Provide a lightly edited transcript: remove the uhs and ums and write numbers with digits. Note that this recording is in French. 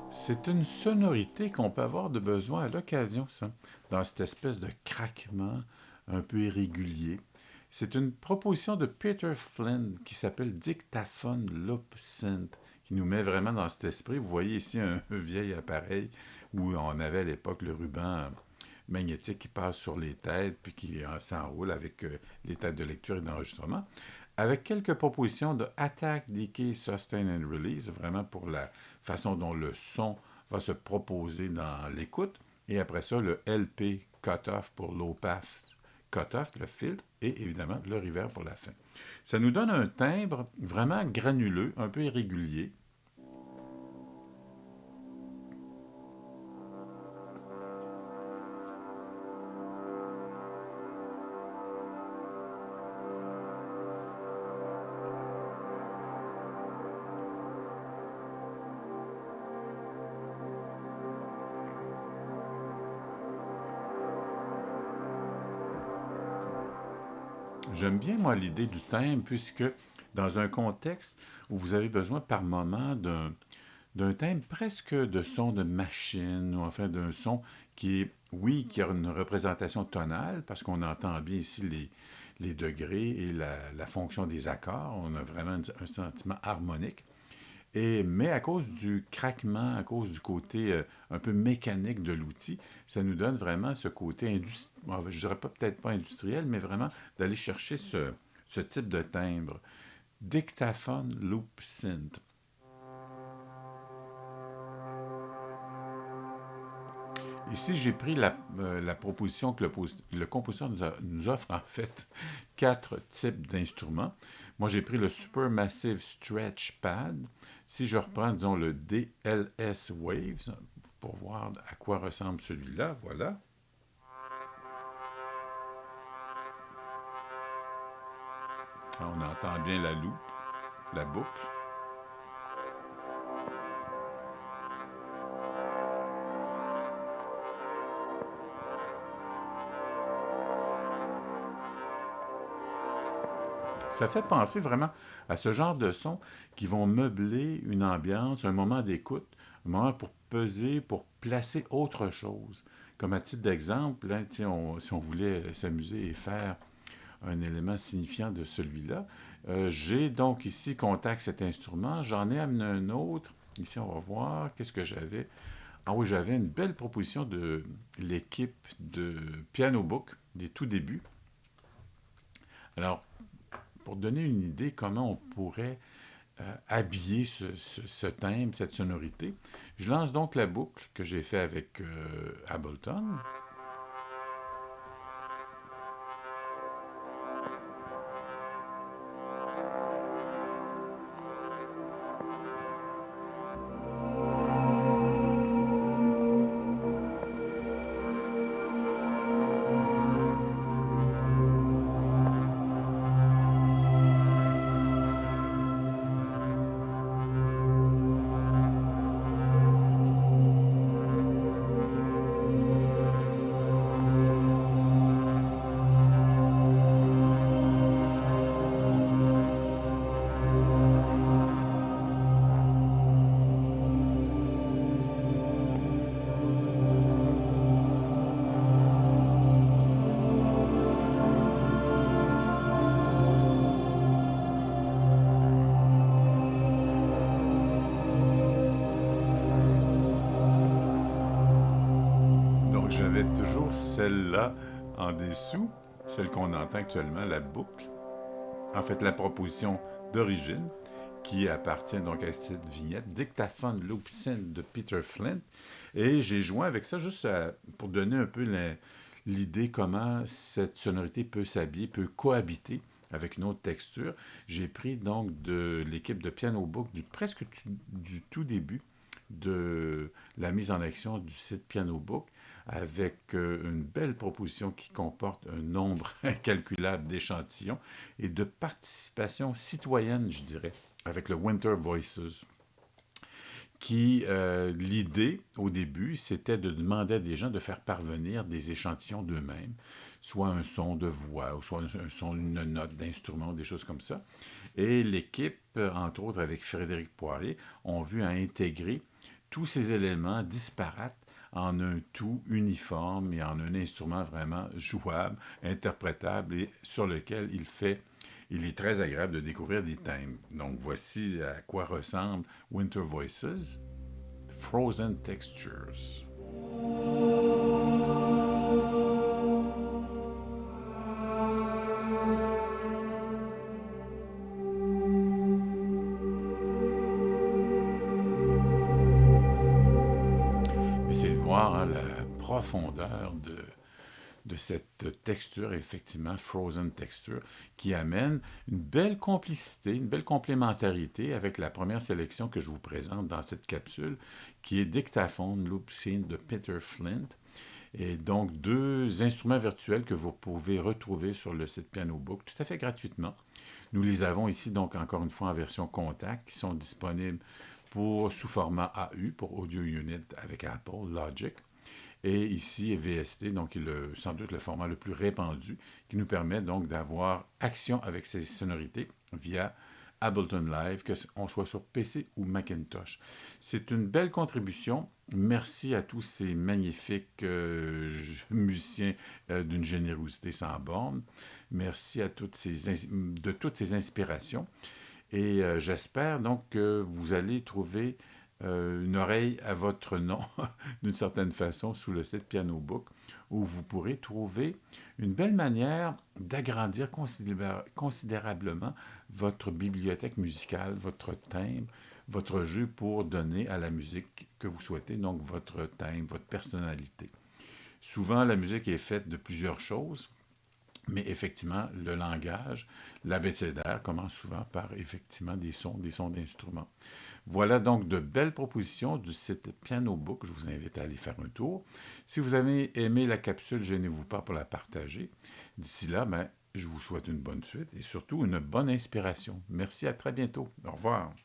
C'est une sonorité qu'on peut avoir de besoin à l'occasion, ça, dans cette espèce de craquement un peu irrégulier. C'est une proposition de Peter Flynn qui s'appelle Dictaphone Loop Synth, qui nous met vraiment dans cet esprit. Vous voyez ici un vieil appareil où on avait à l'époque le ruban magnétique qui passe sur les têtes puis qui s'enroule avec les têtes de lecture et d'enregistrement, avec quelques propositions de attack, decay, sustain and release, vraiment pour la façon dont le son va se proposer dans l'écoute. Et après ça, le LP cutoff pour low pass cutoff, le filtre, et évidemment le reverb pour la fin. Ça nous donne un timbre vraiment granuleux, un peu irrégulier. J'aime bien, moi, l'idée du timbre, puisque dans un contexte où vous avez besoin par moment d'un thème presque de son de machine, ou enfin d'un son qui est, oui, qui a une représentation tonale, parce qu'on entend bien ici les degrés et la fonction des accords. On a vraiment un sentiment harmonique. Mais à cause du craquement, à cause du côté un peu mécanique de l'outil, ça nous donne vraiment ce côté industriel, je dirais pas peut-être pas industriel, mais vraiment d'aller chercher ce type de timbre. Dictaphone Loop Synth. Ici, j'ai pris la proposition que le compositeur nous offre, en fait, quatre types d'instruments. Moi, j'ai pris le Supermassive Stretch Pad. Si je reprends, disons, le DLS Waves, pour voir à quoi ressemble celui-là, voilà. On entend bien la loupe, la boucle. Ça fait penser vraiment à ce genre de sons qui vont meubler une ambiance, un moment d'écoute, un moment pour peser, pour placer autre chose. Comme à titre d'exemple, hein, si on voulait s'amuser et faire un élément signifiant de celui-là, j'ai donc ici contact cet instrument, j'en ai amené un autre. Ici, on va voir qu'est-ce que j'avais. Ah oui, j'avais une belle proposition de l'équipe de Piano Book des tout débuts. Alors, pour donner une idée comment on pourrait habiller ce thème, cette sonorité, je lance donc la boucle que j'ai fait avec Ableton. Donc j'avais toujours celle-là en dessous, celle qu'on entend actuellement, la boucle. En fait, la proposition d'origine, qui appartient donc à cette vignette, Dictaphone Loop Synth de Peter Flint. Et j'ai joué avec ça juste pour donner un peu l'idée comment cette sonorité peut s'habiller, peut cohabiter avec une autre texture. J'ai pris donc de l'équipe de Piano Book du tout début de la mise en action du site Piano Book avec une belle proposition qui comporte un nombre incalculable d'échantillons et de participation citoyenne, je dirais, avec le Winter Voices l'idée, au début, c'était de demander à des gens de faire parvenir des échantillons d'eux-mêmes, soit un son de voix, ou soit un son d'une note d'instrument, des choses comme ça. Et l'équipe, entre autres avec Frédéric Poirier, ont vu à intégrer tous ces éléments disparates en un tout uniforme et en un instrument vraiment jouable, interprétable et sur lequel il est très agréable de découvrir des thèmes. Donc voici à quoi ressemble Winter Voices, Frozen Textures. Mais c'est de voir hein, la profondeur de cette texture, effectivement, Frozen Texture, qui amène une belle complicité, une belle complémentarité avec la première sélection que je vous présente dans cette capsule, qui est Dictaphone Loop Scene de Peter Flint. Et donc, deux instruments virtuels que vous pouvez retrouver sur le site Piano Book tout à fait gratuitement. Nous les avons ici, donc, encore une fois, en version contact, qui sont disponibles sous format AU, pour Audio Unit avec Apple, Logic. Et ici, VST, donc sans doute le format le plus répandu, qui nous permet donc d'avoir action avec ces sonorités via Ableton Live, que on soit sur PC ou Macintosh. C'est une belle contribution. Merci à tous ces magnifiques musiciens d'une générosité sans borne. Merci à de toutes ces inspirations. Et j'espère donc que vous allez trouver une oreille à votre nom, d'une certaine façon, sous le site Piano Book, où vous pourrez trouver une belle manière d'agrandir considérablement votre bibliothèque musicale, votre thème, votre jeu pour donner à la musique que vous souhaitez, donc votre thème, votre personnalité. Souvent, la musique est faite de plusieurs choses, mais effectivement, le langage, l'abécédaire commence souvent par effectivement des sons d'instruments. Voilà donc de belles propositions du site Piano Book. Je vous invite à aller faire un tour. Si vous avez aimé la capsule, gênez-vous pas pour la partager. D'ici là, je vous souhaite une bonne suite et surtout une bonne inspiration. Merci, à très bientôt. Au revoir.